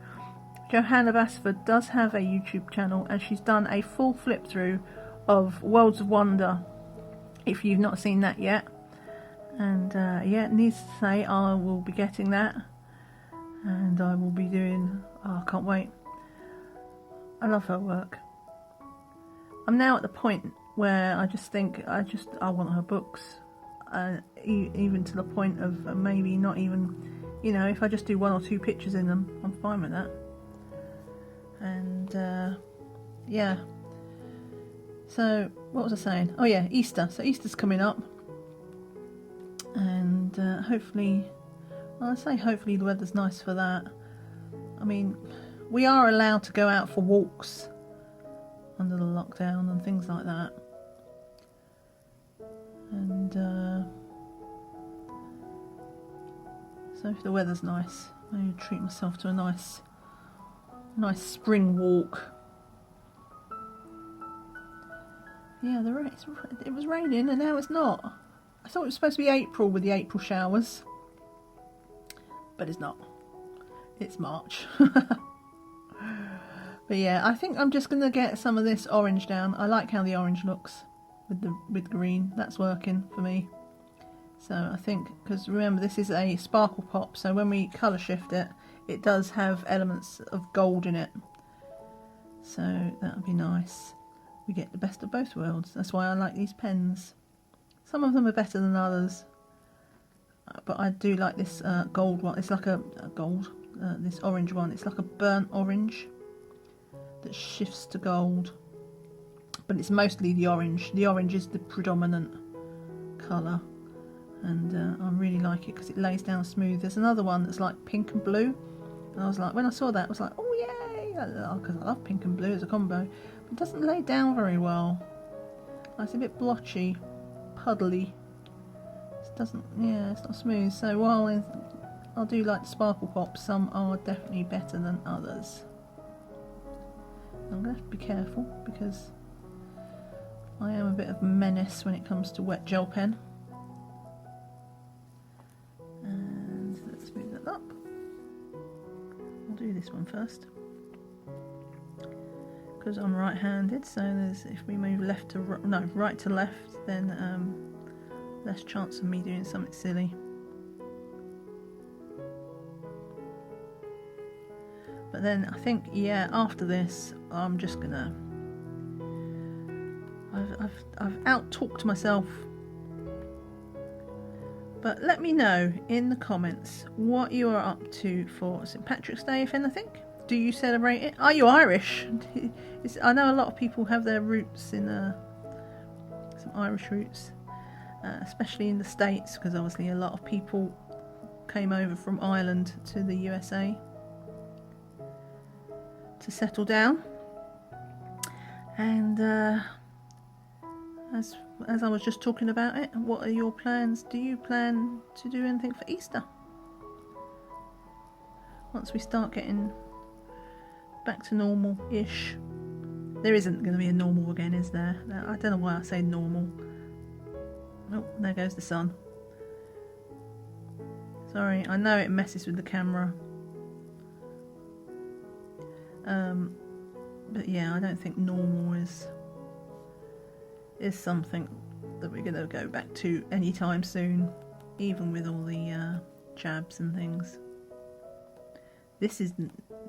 Johanna Basford does have a YouTube channel, and she's done a full flip through of Worlds of Wonder, if you've not seen that yet. And yeah, needless to say, I will be getting that, and I will be doing, I can't wait. I love her work. I'm now at the point where I just think I want her books, even to the point of maybe not even, you know, if I just do 1 or 2 pictures in them, I'm fine with that. And yeah, so what was I saying? Oh yeah, Easter. So Easter's coming up, and hopefully, well, I say hopefully the weather's nice for that. I mean, we are allowed to go out for walks under the lockdown and things like that, and so if the weather's nice, maybe treat myself to a nice spring walk. Yeah, it was raining and now it's not. I thought it was supposed to be April with the April showers, but it's not. It's March. But yeah, I think I'm just going to get some of this orange down. I like how the orange looks with green. That's working for me. So I think, because remember this is a sparkle pop, so when we colour shift it, it does have elements of gold in it. So that'll be nice. We get the best of both worlds. That's why I like these pens. Some of them are better than others, but I do like this gold one. It's like a gold, this orange one. It's like a burnt orange that shifts to gold, but it's mostly the orange. The orange is the predominant colour, and I really like it because it lays down smooth. There's another one that's like pink and blue, and I was like, when I saw that, I was like, oh yay, because I love pink and blue as a combo. But it doesn't lay down very well. It's a bit blotchy, puddly. It doesn't, yeah, it's not smooth. So while I'll do like the sparkle pops, some are definitely better than others. I'm going to have to be careful because I am a bit of a menace when it comes to wet gel pen. And let's move that up. I'll do this one first because I'm right-handed, so if we move left to right to left, then less chance of me doing something silly. But then I think, yeah, after this, I'm just gonna. I've out-talked myself. But let me know in the comments what you are up to for St. Patrick's Day, if anything. Do you celebrate it? Are you Irish? I know a lot of people have their roots in some Irish roots, especially in the States, because obviously a lot of people came over from Ireland to the USA to settle down. And as I was just talking about it, what are your plans? Do you plan to do anything for Easter? Once we start getting back to normal-ish. There isn't going to be a normal again, is there? I don't know why I say normal. Oh, there goes the sun. Sorry, I know it messes with the camera. But yeah, I don't think normal is something that we're going to go back to anytime soon, even with all the jabs and things. This is,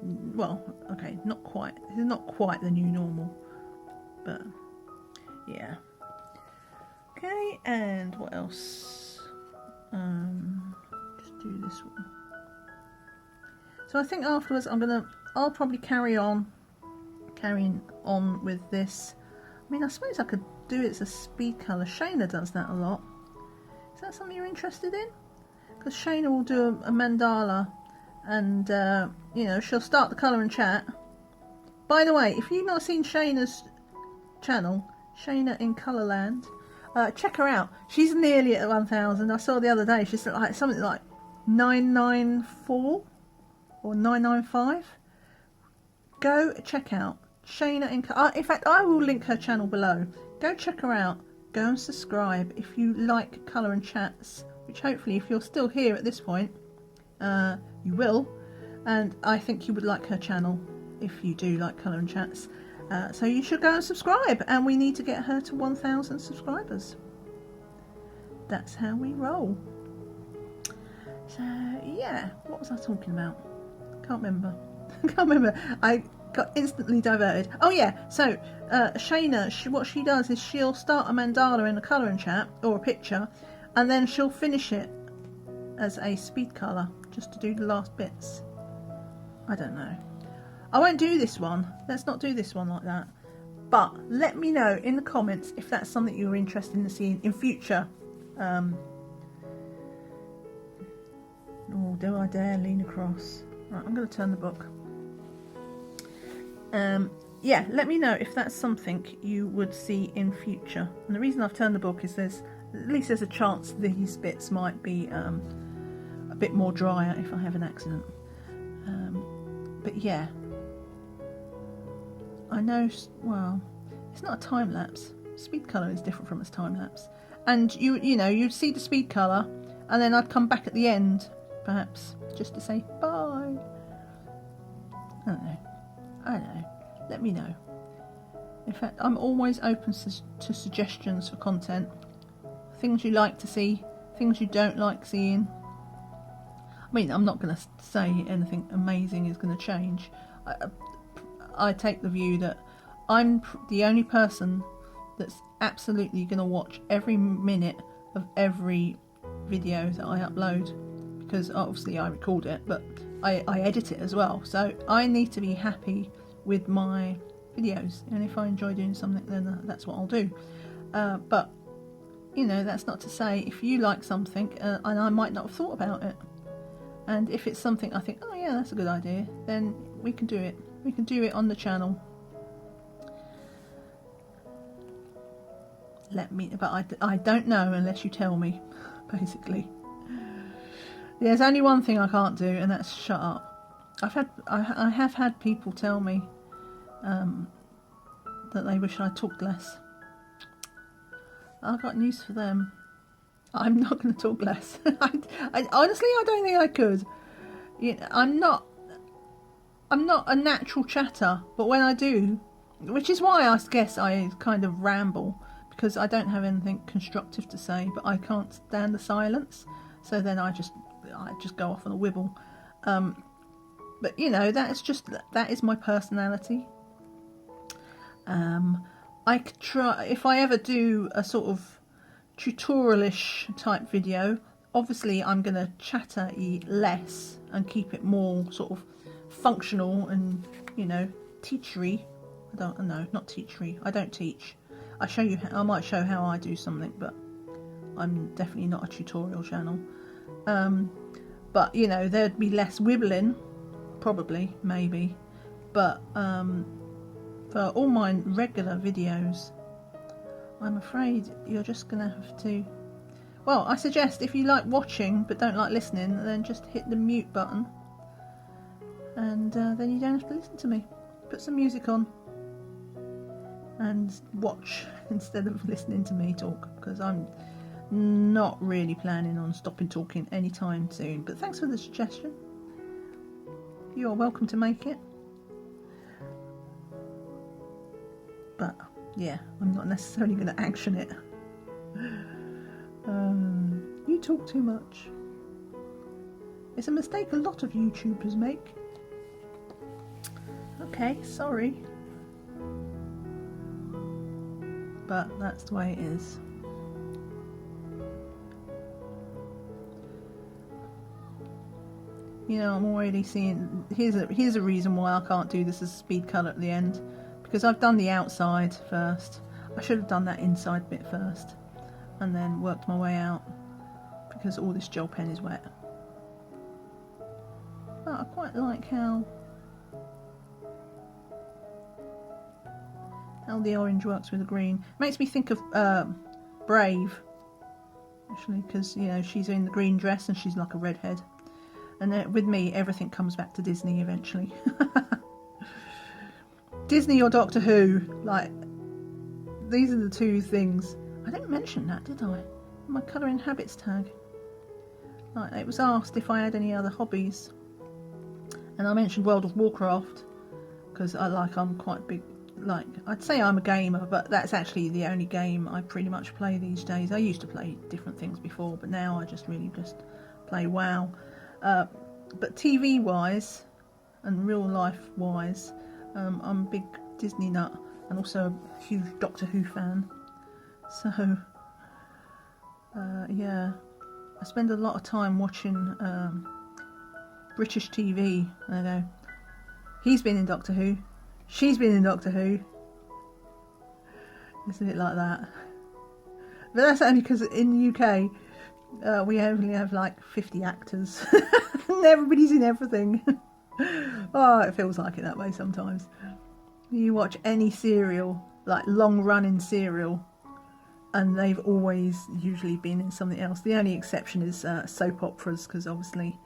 well, okay, not quite. This is not quite the new normal, but yeah. Okay, and what else? Just do this one. So I think afterwards I'll probably carrying on with this. I mean, I suppose I could do it as a speed colour. Shayna does that a lot. Is that something you're interested in? Because Shayna will do a mandala, and you know, she'll start the colour and chat. By the way, if you've not seen Shayna's channel, Shayna in Colourland, check her out. She's nearly at 1,000. I saw the other day she's like something like 994 or 995. Go check out Shayna in in fact, I will link her channel below. Go check her out. Go and subscribe if you like colour and chats, which hopefully, if you're still here at this point, you will. And I think you would like her channel if you do like colour and chats. So you should go and subscribe, and we need to get her to 1,000 subscribers. That's how we roll. So yeah, what was I talking about? Can't remember. I got instantly diverted. Oh yeah, so Shayna, what she does is she'll start a mandala in a colour and chat, or a picture, and then she'll finish it as a speed colour, just to do the last bits. I don't know. I won't do this one. Let's not do this one like that. But let me know in the comments if that's something you're interested in seeing in future. Oh, do I dare lean across? Right, I'm going to turn the book. Yeah, let me know if that's something you would see in future. And the reason I've turned the book is at least there's a chance these bits might be a bit more drier if I have an accident. But yeah, I know, well, it's not a time lapse. Speed colour is different from its time lapse. And you know, you'd see the speed colour, and then I'd come back at the end, perhaps, just to say bye. I don't know. Let me know. In fact, I'm always open to suggestions for content. Things you like to see, things you don't like seeing. I mean, I'm not going to say anything amazing is going to change. I take the view that I'm the only person that's absolutely going to watch every minute of every video that I upload, because obviously I record it, but I edit it as well. So I need to be happy with my videos, and if I enjoy doing something, then that's what I'll do. But you know, that's not to say if you like something and I might not have thought about it, and if it's something I think, oh yeah, that's a good idea, then we can do it. We can do it on the channel. But I don't know unless you tell me, basically. There's only one thing I can't do, and that's shut up. I have had people tell me that they wish I talked less. I've got news for them. I'm not going to talk less. I honestly, I don't think I could. You know, I'm not a natural chatter, but when I do, which is why I guess I kind of ramble, because I don't have anything constructive to say, but I can't stand the silence. So then I just go off on a wibble. But you know, that is my personality. I could try, if I ever do a sort of tutorialish type video, obviously I'm going to chatter less and keep it more sort of functional and, you know, teachery. Not teachery. I don't teach. I might show how I do something, but I'm definitely not a tutorial channel. But you know, there'd be less wibbling, probably, maybe. But for all my regular videos, I'm afraid you're just gonna have to. Well, I suggest if you like watching but don't like listening, then just hit the mute button, and then you don't have to listen to me. Put some music on and watch instead of listening to me talk, because I'm not really planning on stopping talking anytime soon. But thanks for the suggestion. You're welcome to make it. But yeah, I'm not necessarily going to action it. You talk too much. It's a mistake a lot of YouTubers make. Okay, sorry. But that's the way it is. You know, I'm already seeing, here's a reason why I can't do this as a speed cut at the end, because I've done the outside first. I should have done that inside bit first and then worked my way out, because all this gel pen is wet. But I quite like how the orange works with the green. Makes me think of Brave, actually, because you know, she's in the green dress and she's like a redhead. And with me, everything comes back to Disney eventually. Disney or Doctor Who, like, these are the two things. I didn't mention that, did I? My colouring habits tag. Like, it was asked if I had any other hobbies, and I mentioned World of Warcraft because I'm quite big. Like, I'd say I'm a gamer, but that's actually the only game I pretty much play these days. I used to play different things before, but now I just play WoW. But TV wise and real life wise, I'm a big Disney nut and also a huge Doctor Who fan. So yeah, I spend a lot of time watching British TV, and I go, he's been in Doctor Who, she's been in Doctor Who. It's a bit like that. But that's only because in the UK we only have like 50 actors and everybody's in everything. Oh, it feels like it that way sometimes. You watch any serial, like long running serial, and they've always usually been in something else. The only exception is soap operas, because obviously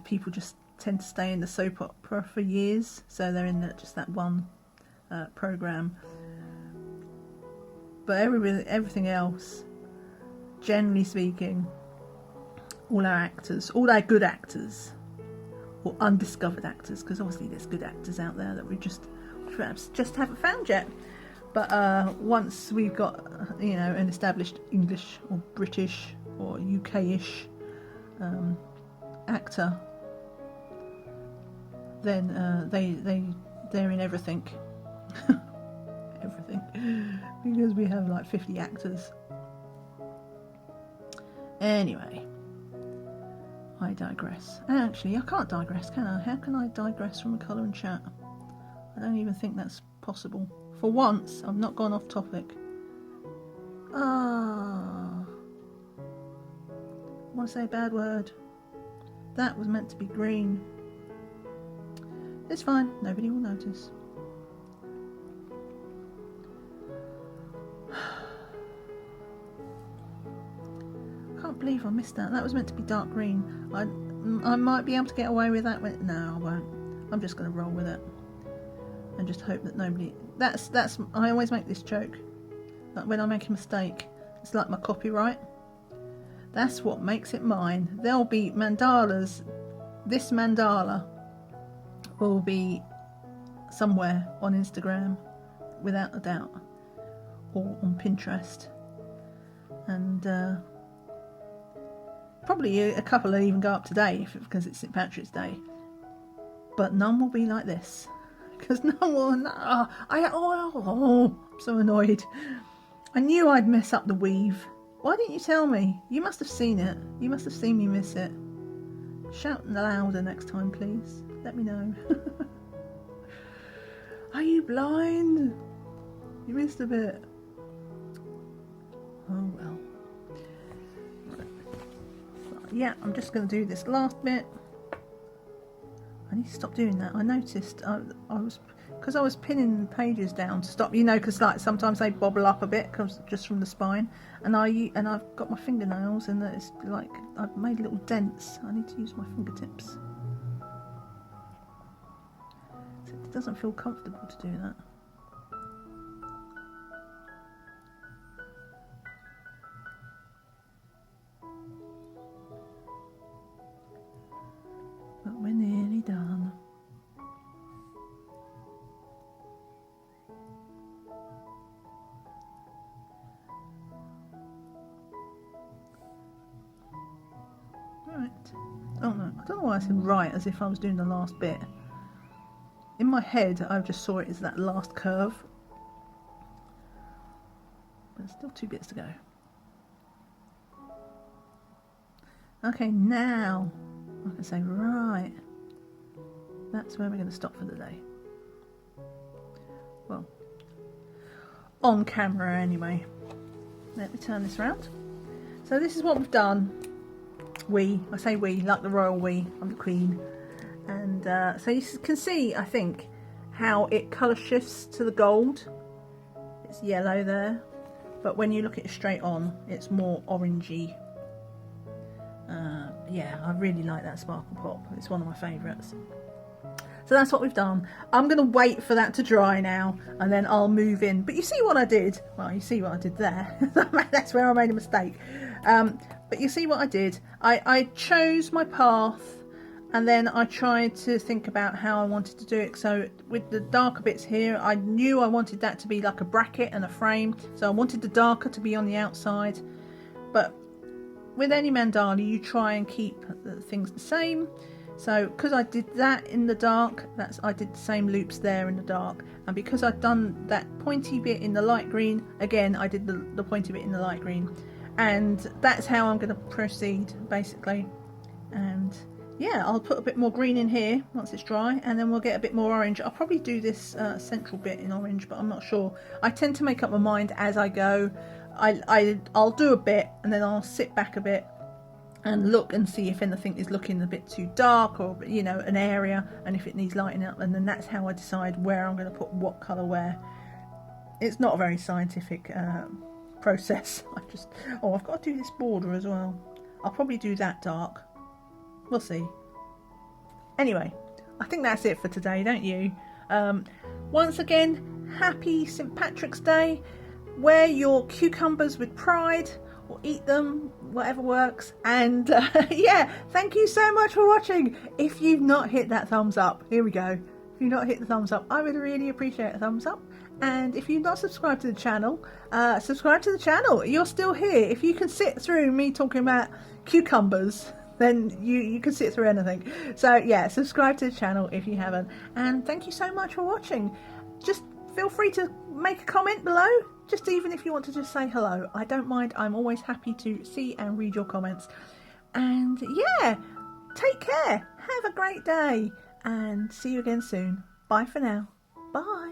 people just tend to stay in the soap opera for years, so they're in just that one programme. But everything else, generally speaking, all our good actors, or undiscovered actors, because obviously there's good actors out there that we perhaps just haven't found yet. But once we've got, you know, an established English or British or UK-ish actor, then they're in everything. Everything, because we have like 50 actors. Anyway, I digress. Actually, I can't digress, can I? How can I digress from a colour and chat? I don't even think that's possible. For once, I've not gone off topic. I want to say a bad word. That was meant to be green. It's fine, nobody will notice. I can't believe I missed that. That was meant to be dark green. I might be able to get away with that. No, I won't. I'm just going to roll with it and just hope that nobody. That's. I always make this joke. Like when I make a mistake, it's like my copyright. That's what makes it mine. There'll be mandalas. This mandala will be somewhere on Instagram, without a doubt, or on Pinterest, and probably a couple will even go up today because it's St. Patrick's Day. But none will be like this because no one. I'm so annoyed. I knew I'd mess up the weave. Why didn't you tell me? You must have seen it. You must have seen me miss it. Shout louder next time, please. Let me know. Are you blind? You missed a bit. Oh well. Right. So, yeah, I'm just going to do this last bit. I need to stop doing that. I noticed I was pinning pages down to stop, you know, because like sometimes they bobble up a bit just from the spine, and I've got my fingernails and it's like I've made little dents. I need to use my fingertips. It doesn't feel comfortable to do that. But we're nearly done. Right. Oh no, I don't know why I said right as if I was doing the last bit. In my head, I just saw it as that last curve. But there's still 2 bits to go. Okay, now I can say, right, that's where we're going to stop for the day. Well, on camera anyway. Let me turn this around. So this is what we've done. I say we, like the royal we, I'm the queen. And so you can see, I think, how it colour shifts to the gold. It's yellow there, but when you look at it straight on, it's more orangey. Yeah, I really like that sparkle pop. It's one of my favourites. So that's what we've done. I'm going to wait for that to dry now, and then I'll move in. But you see what I did? Well, you see what I did there. That's where I made a mistake. But you see what I did? I chose my path, and then I tried to think about how I wanted to do it. So with the darker bits here, I knew I wanted that to be like a bracket and a frame. So I wanted the darker to be on the outside. But with any mandala, you try and keep the things the same. So because I did that in the dark, I did the same loops there in the dark. And because I'd done that pointy bit in the light green, again, I did the pointy bit in the light green. And that's how I'm going to proceed, basically. And yeah, I'll put a bit more green in here once it's dry, and then we'll get a bit more orange. I'll probably do this central bit in orange, but I'm not sure. I tend to make up my mind as I go. I'll do a bit, and then I'll sit back a bit and look and see if anything is looking a bit too dark, or, you know, an area, and if it needs lighting up, and then that's how I decide where I'm going to put what colour where. It's not a very scientific process. I've got to do this border as well. I'll probably do that dark. We'll see. Anyway, I think that's it for today, don't you? Once again, happy St. Patrick's Day. Wear your cucumbers with pride, or eat them, whatever works. And yeah, thank you so much for watching. If you've not hit that thumbs up, here we go. If you've not hit the thumbs up, I would really appreciate a thumbs up. And if you've not subscribed to the channel, subscribe to the channel. You're still here. If you can sit through me talking about cucumbers, then you can sit through anything. So yeah, subscribe to the channel if you haven't. And thank you so much for watching. Just feel free to make a comment below. Just even if you want to just say hello. I don't mind. I'm always happy to see and read your comments. And yeah, take care. Have a great day and see you again soon. Bye for now. Bye.